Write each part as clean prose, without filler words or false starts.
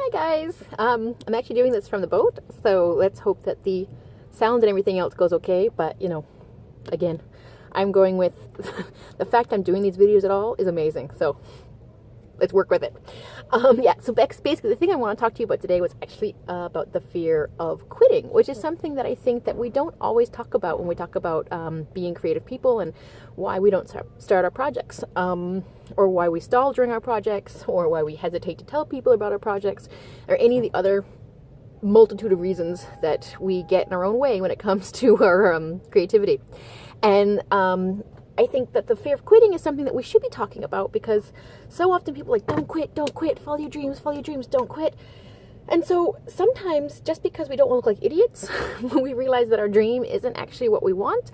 Hi guys, I'm actually doing this from the boat, so let's hope that the sound and everything else goes okay, but you know, again, I'm going with the fact I'm doing these videos at all is amazing, so let's work with it. Yeah, so basically the thing I want to talk to you about today was actually about the fear of quitting, which is something that I think that we don't always talk about when we talk about being creative people and why we don't start our projects, or why we stall during our projects, or why we hesitate to tell people about our projects, or any of the other multitude of reasons that we get in our own way when it comes to our creativity. And I think that the fear of quitting is something that we should be talking about, because so often people are like, don't quit, follow your dreams, don't quit. And so sometimes, just because we don't want to look like idiots, when we realize that our dream isn't actually what we want,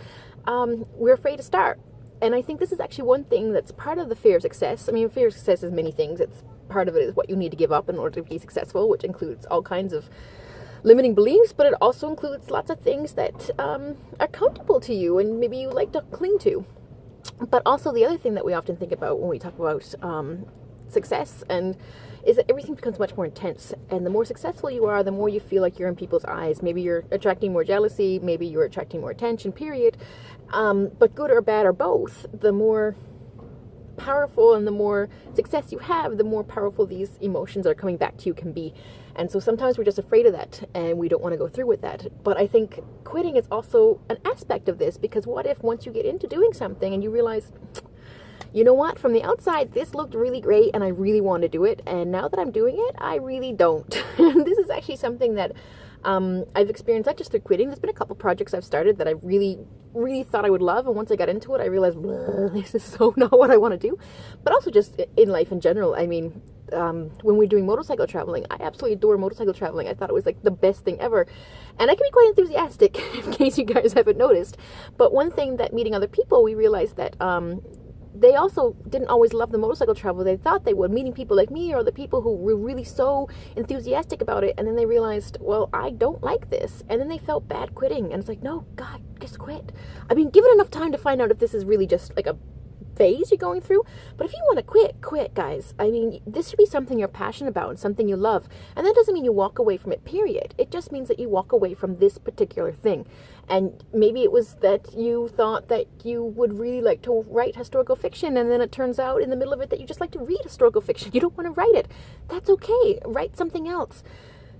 we're afraid to start. And I think this is actually one thing that's part of the fear of success. I mean, fear of success is many things. It's part of it is what you need to give up in order to be successful, which includes all kinds of limiting beliefs, but it also includes lots of things that are comfortable to you and maybe you like to cling to. But also the other thing that we often think about when we talk about success and is that everything becomes much more intense, and the more successful you are, the more you feel like you're in people's eyes. Maybe you're attracting more jealousy, maybe you're attracting more attention, period. But good or bad or both, the more powerful and the more success you have, the more powerful these emotions that are coming back to you can be. And so sometimes we're just afraid of that and we don't want to go through with that. But I think quitting is also an aspect of this, because what if once you get into doing something and you realize, you know what, from the outside this looked really great and I really want to do it, and now that I'm doing it I really don't. This is actually something that I've experienced not just through quitting. There's been a couple projects I've started that I really thought I would love, and once I got into it I realized this is so not what I want to do. But also just in life in general. I mean, when we're doing motorcycle traveling, I absolutely adore motorcycle traveling. I thought it was like the best thing ever, and I can be quite enthusiastic in case you guys haven't noticed. But one thing that meeting other people, we realized that they also didn't always love the motorcycle travel they thought they would, meeting people like me or the people who were really so enthusiastic about it, and then they realized, well, I don't like this, and then they felt bad quitting. And it's like, no, God, just quit. I mean, give it enough time to find out if this is really just like a phase you're going through. But if you want to quit, guys. I mean, this should be something you're passionate about and something you love, and that doesn't mean you walk away from it, period. It just means that you walk away from this particular thing. And maybe it was that you thought that you would really like to write historical fiction, and then it turns out in the middle of it that you just like to read historical fiction. You don't want to write it. That's okay. Write something else.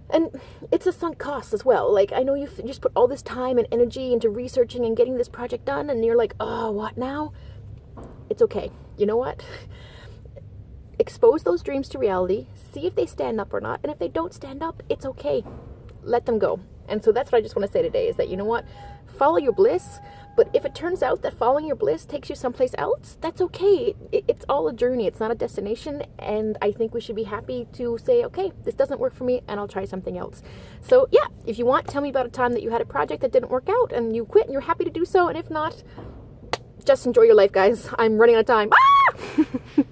And it's a sunk cost as well. Like, I know you just put all this time and energy into researching and getting this project done, and you're like, oh, what now? It's okay. You know what? Expose those dreams to reality. See if they stand up or not. And if they don't stand up, it's okay. Let them go. And so that's what I just want to say today, is that, you know what? Follow your bliss. But if it turns out that following your bliss takes you someplace else, that's okay. It's all a journey. It's not a destination. And I think we should be happy to say, okay, this doesn't work for me and I'll try something else. So yeah, if you want, tell me about a time that you had a project that didn't work out and you quit and you're happy to do so. And if not, just enjoy your life, guys. I'm running out of time. Ah!